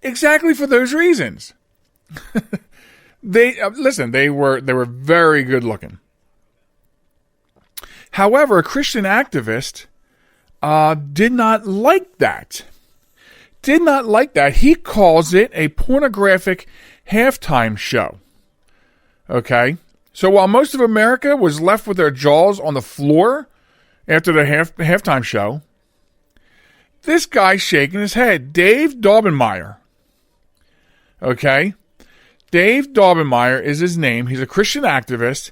exactly for those reasons. They were very good looking. However, a Christian activist did not like that. He calls it a pornographic halftime show. Okay? So while most of America was left with their jaws on the floor after the halftime show, this guy's shaking his head. Dave Daubenmire. Okay? Dave Daubenmire is his name. He's a Christian activist.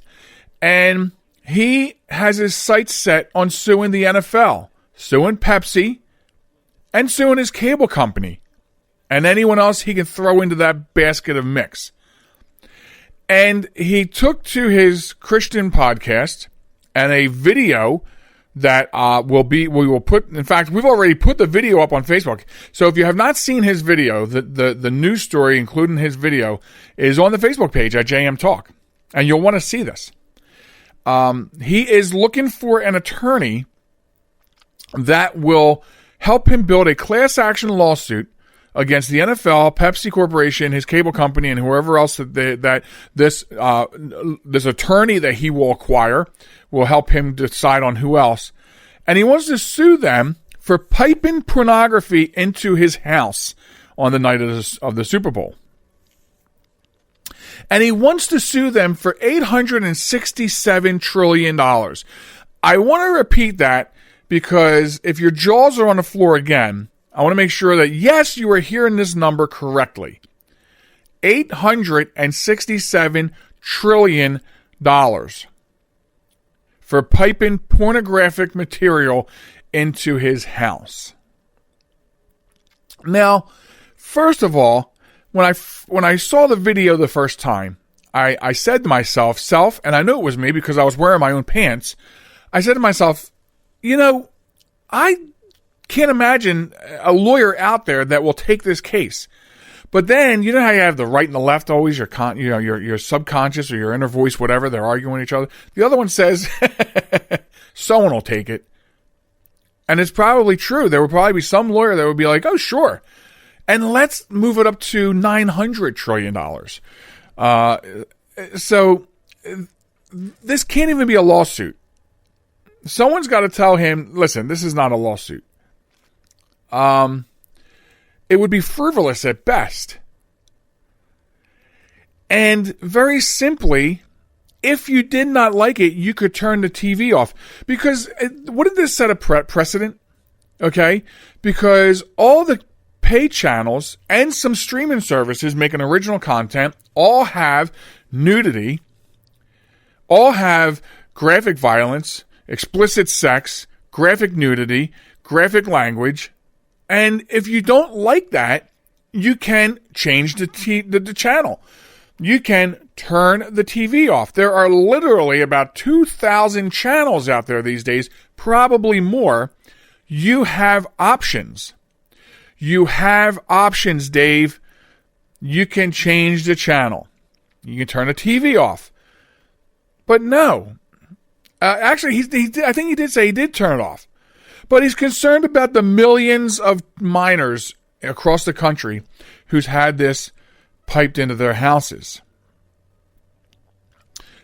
And he has his sights set on suing the NFL, suing Pepsi, and suing his cable company, and anyone else he can throw into that basket of mix. And he took to his Christian podcast and a video that we will put, in fact, we've already put the video up on Facebook. So if you have not seen his video, the news story, including his video, is on the Facebook page at JM Talk. And you'll want to see this. He is looking for an attorney that will help him build a class action lawsuit against the NFL, Pepsi Corporation, his cable company, and whoever else that this attorney that he will acquire will help him decide on who else. And he wants to sue them for piping pornography into his house on the night of the Super Bowl. And he wants to sue them for $867 trillion. I want to repeat that because if your jaws are on the floor again, I want to make sure that, yes, you are hearing this number correctly. $867 trillion for piping pornographic material into his house. Now, first of all, when I saw the video the first time, I said to myself, and I knew it was me because I was wearing my own pants, I said to myself, you know, I can't imagine a lawyer out there that will take this case. But then, you know how you have the right and the left always, your subconscious or your inner voice, whatever, they're arguing with each other. The other one says, someone will take it. And it's probably true. There will probably be some lawyer that would be like, oh, sure. And let's move it up to $900 trillion. So this can't even be a lawsuit. Someone's got to tell him, listen, this is not a lawsuit. It would be frivolous at best. And very simply, if you did not like it, you could turn the TV off. Because wouldn't this set a precedent? Okay? Because all the pay channels and some streaming services making original content all have nudity, all have graphic violence, explicit sex, graphic nudity, graphic language. And if you don't like that, you can change the channel. You can turn the TV off. There are literally about 2,000 channels out there these days, probably more. You have options. You have options, Dave. You can change the channel. You can turn the TV off. But no. Actually, I think he did say he did turn it off. But he's concerned about the millions of minors across the country who's had this piped into their houses.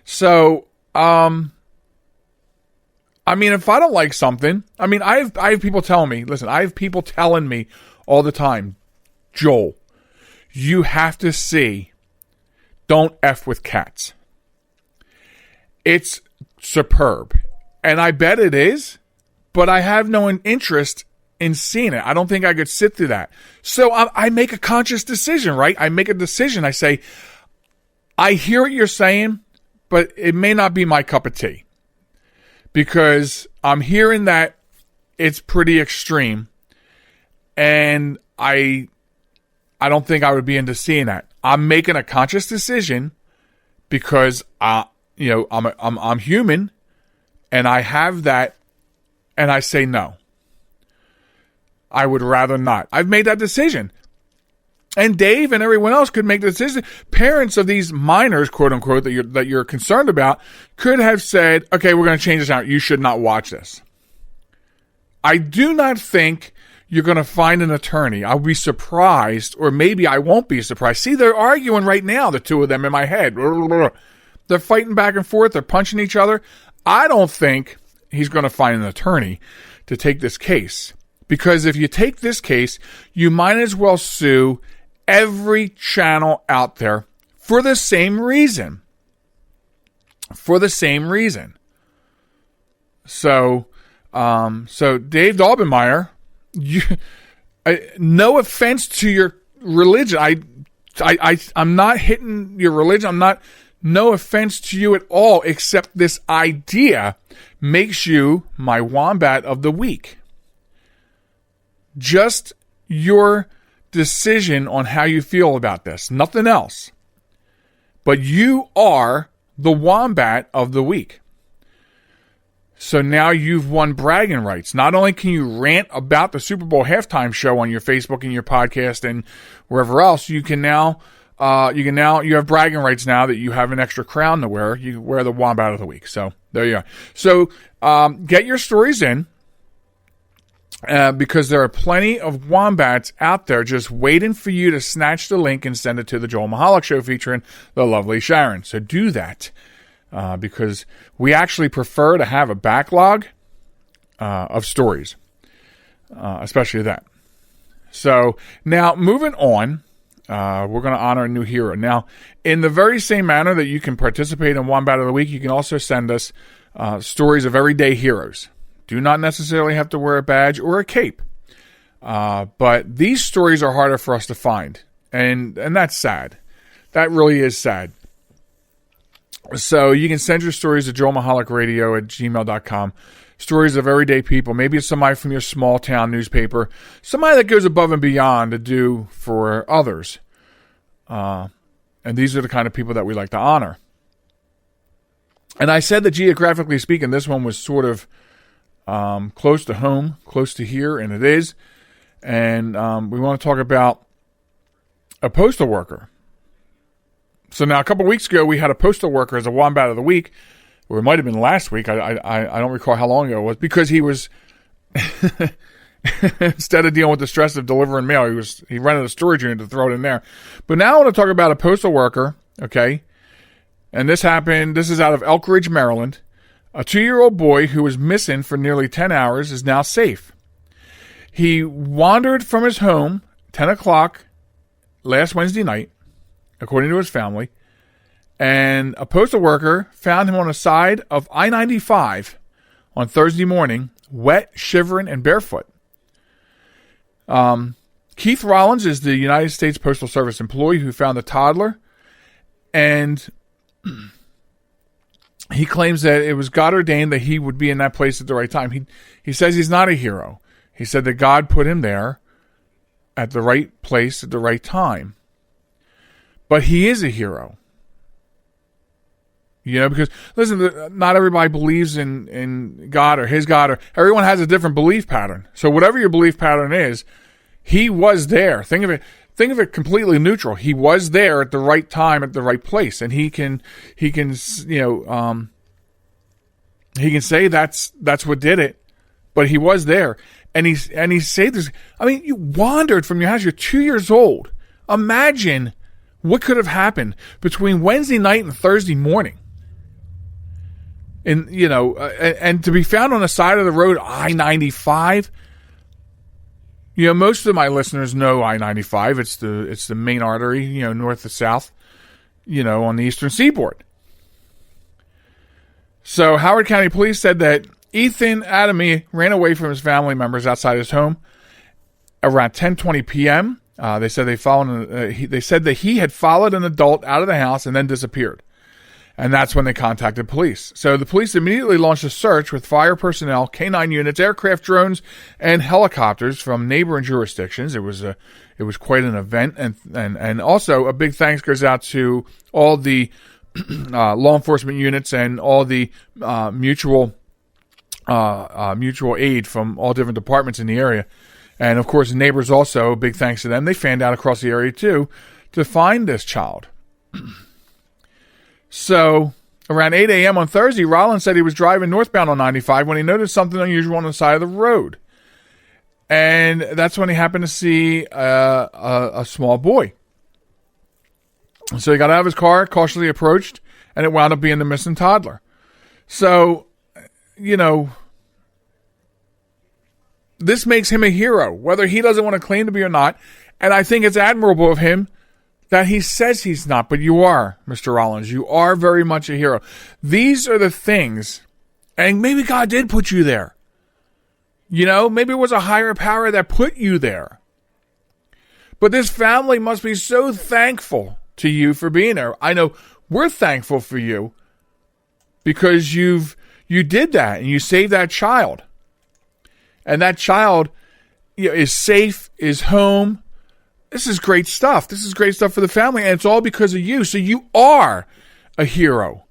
So, I mean, if I don't like something, I mean, I have people telling me, listen, I have people telling me all the time, Joel, you have to see Don't F with Cats. It's superb. And I bet it is. But I have no interest in seeing it. I don't think I could sit through that. So I make a conscious decision, right? I make a decision. I say, I hear what you're saying, but it may not be my cup of tea. Because I'm hearing that it's pretty extreme. And I don't think I would be into seeing that. I'm making a conscious decision because I'm human and I have that. And I say no. I would rather not. I've made that decision. And Dave and everyone else could make the decision. Parents of these minors, quote unquote, that you're concerned about, could have said, okay, we're going to change this out. You should not watch this. I do not think you're going to find an attorney. I'll be surprised, or maybe I won't be surprised. See, they're arguing right now, the two of them in my head. They're fighting back and forth. They're punching each other. I don't think he's going to find an attorney to take this case. Because if you take this case, you might as well sue every channel out there for the same reason. For the same reason. So Dave Daubenmire, no offense to your religion. I'm not hitting your religion. No offense to you at all, except this idea makes you my Wombat of the week. Just your decision on how you feel about this. Nothing else. But you are the Wombat of the week. So now you've won bragging rights. Not only can you rant about the Super Bowl halftime show on your Facebook and your podcast and wherever else, you have bragging rights now that you have an extra crown to wear. You wear the Wombat of the week. So there you are. So get your stories in because there are plenty of wombats out there just waiting for you to snatch the link and send it to the Joel Michalec Show featuring the Lovely Sharen. So do that because we actually prefer to have a backlog of stories, especially that. So now moving on. We're going to honor a new hero. Now, in the very same manner that you can participate in Wombat of the Week, you can also send us stories of everyday heroes. Do not necessarily have to wear a badge or a cape. But these stories are harder for us to find. And that's sad. That really is sad. So you can send your stories to joelmichalecradio@gmail.com. Stories of everyday people. Maybe it's somebody from your small town newspaper. Somebody that goes above and beyond to do for others. And these are the kind of people that we like to honor. And I said that geographically speaking, this one was sort of close to home, close to here, and it is. And we want to talk about a postal worker. So now a couple weeks ago, we had a postal worker as a Wombat of the Week, or it might have been last week. I don't recall how long ago it was, because he was, instead of dealing with the stress of delivering mail, he rented a storage unit to throw it in there. But now I want to talk about a postal worker, okay? And this is out of Elk Ridge, Maryland. A 2-year-old boy who was missing for nearly 10 hours is now safe. He wandered from his home 10 o'clock last Wednesday night, according to his family, and a postal worker found him on the side of I-95 on Thursday morning, wet, shivering, and barefoot. Keith Rollins is the United States Postal Service employee who found the toddler, and he claims that it was God ordained that he would be in that place at the right time. He says he's not a hero. He said that God put him there at the right place at the right time. But he is a hero. You know, because, listen, not everybody believes in God or his God, or everyone has a different belief pattern. So whatever your belief pattern is, he was there. Think of it completely neutral. He was there at the right time, at the right place. And he can say that's what did it, but he was there. And he saved this. I mean, you wandered from your house. You're 2 years old. Imagine what could have happened between Wednesday night and Thursday morning. And, and to be found on the side of the road, I-95. Most of my listeners know I-95. It's the main artery, north to south, on the eastern seaboard. So Howard County Police said that Ethan Adamy ran away from his family members outside his home around 10:20 p.m. They said they said that he had followed an adult out of the house and then disappeared. And that's when they contacted police. So the police immediately launched a search with fire personnel, K-9 units, aircraft, drones, and helicopters from neighboring jurisdictions. It was quite an event, and also a big thanks goes out to all the law enforcement units and all the mutual aid from all different departments in the area. And, of course, neighbors also, big thanks to them. They fanned out across the area, too, to find this child. So, around 8 a.m. on Thursday, Rollins said he was driving northbound on 95 when he noticed something unusual on the side of the road. And that's when he happened to see a small boy. So he got out of his car, cautiously approached, and it wound up being the missing toddler. So, this makes him a hero, whether he doesn't want to claim to be or not. And I think it's admirable of him that he says he's not, but you are, Mr. Rollins. You are very much a hero. These are the things, and maybe God did put you there. Maybe it was a higher power that put you there. But this family must be so thankful to you for being there. I know we're thankful for you because you did that and you saved that child. And that child is safe, is home. This is great stuff. This is great stuff for the family, and it's all because of you. So you are a hero.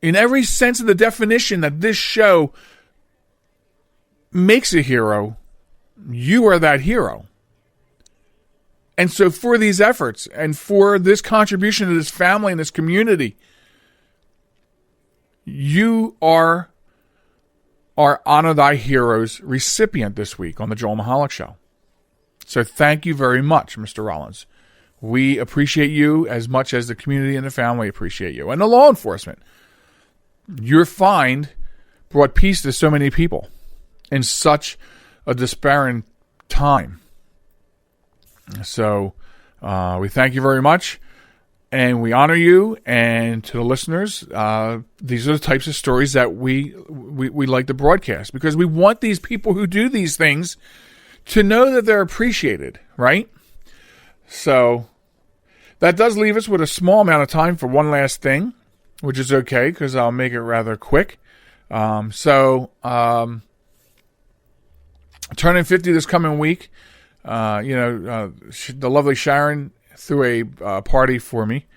In every sense of the definition that this show makes a hero, you are that hero. And so for these efforts and for this contribution to this family and this community, you are our Honor Thy Heroes recipient this week on the Joel Michalec Show. So thank you very much, Mr. Rollins. We appreciate you as much as the community and the family appreciate you. And the law enforcement. Your find brought peace to so many people in such a despairing time. So we thank you very much. And we honor you. And to the listeners, these are the types of stories that we like to broadcast. Because we want these people who do these things to know that they're appreciated, right? So that does leave us with a small amount of time for one last thing, which is okay because I'll make it rather quick. Turning 50 this coming week, the lovely Sharen threw a party for me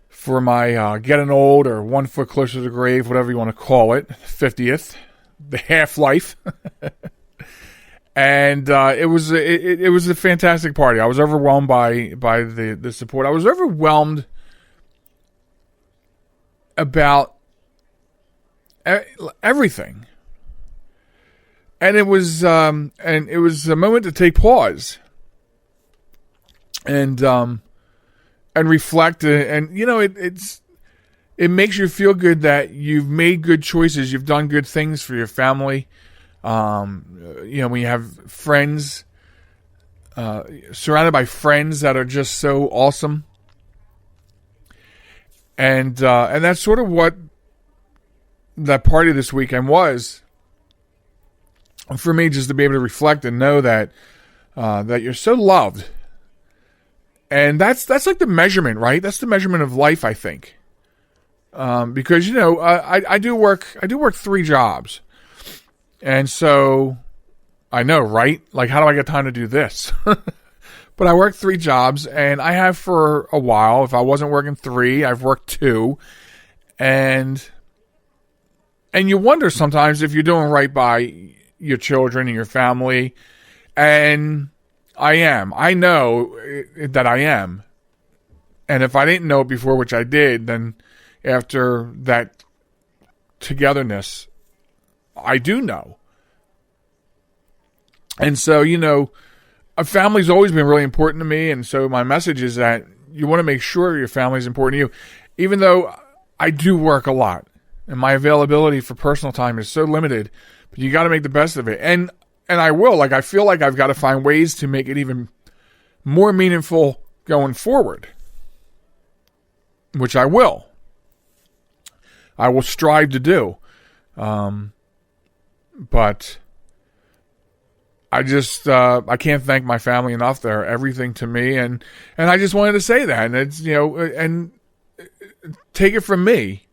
for my getting old or 1 foot closer to the grave, whatever you want to call it, 50th, the half-life. And it was a fantastic party. I was overwhelmed by the support. I was overwhelmed about everything. And it was a moment to take pause and reflect. And you know, it makes you feel good that you've made good choices. You've done good things for your family. You know, when you have friends, surrounded by friends that are just so awesome. And that's sort of what that party this weekend was for me, just to be able to reflect and know that you're so loved. And that's like the measurement, right? That's the measurement of life, I think. Because, you know, I do work 3 jobs. And so I know, right? Like, how do I get time to do this? But I work 3 jobs, and I have for a while. If I wasn't working 3, I've worked 2. And you wonder sometimes if you're doing right by your children and your family. And I am. I know that I am. And if I didn't know it before, which I did, then after that togetherness, I do know. And so, you know, a family's always been really important to me. And so my message is that you want to make sure your family's important to you. Even though I do work a lot and my availability for personal time is so limited, but you got to make the best of it. And I will. Like, I feel like I've got to find ways to make it even more meaningful going forward, which I will. I will strive to do. But I just, I can't thank my family enough. They're everything to me. And I just wanted to say that. And it's, you know, and take it from me,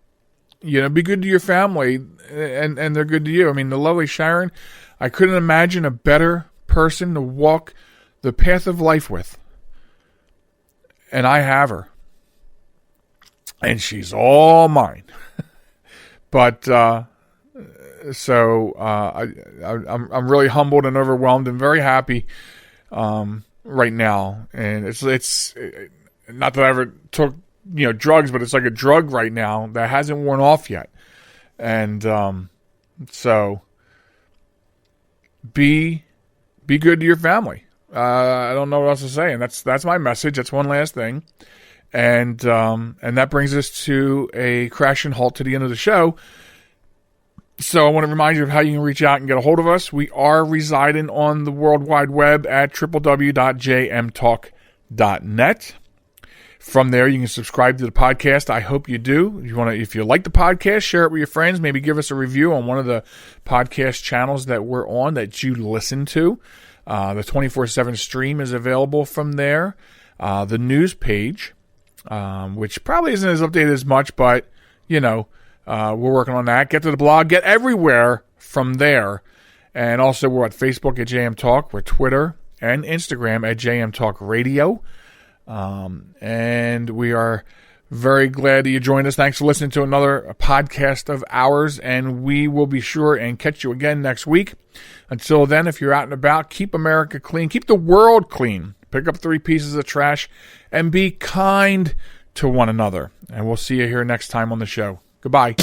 you know, be good to your family and they're good to you. I mean, the lovely Sharen, I couldn't imagine a better person to walk the path of life with. And I have her. And she's all mine. But, so I'm really humbled and overwhelmed and very happy right now. And it's not that I ever took, you know, drugs, but it's like a drug right now that hasn't worn off yet. And so be good to your family. I don't know what else to say, and that's my message. That's one last thing. And that brings us to a crashing halt to the end of the show. So I want to remind you of how you can reach out and get a hold of us. We are residing on the World Wide Web at www.jmtalk.net. From there, you can subscribe to the podcast. I hope you do. If you like the podcast, share it with your friends. Maybe give us a review on one of the podcast channels that we're on that you listen to. The 24/7 stream is available from there. The news page, which probably isn't as updated as much, but, you know, we're working on that. Get to the blog. Get everywhere from there. And also, we're at Facebook at JM Talk. We're Twitter and Instagram at JM Talk Radio. And we are very glad that you joined us. Thanks for listening to another podcast of ours. And we will be sure and catch you again next week. Until then, if you're out and about, keep America clean. Keep the world clean. Pick up 3 pieces of trash and be kind to one another. And we'll see you here next time on the show. Goodbye.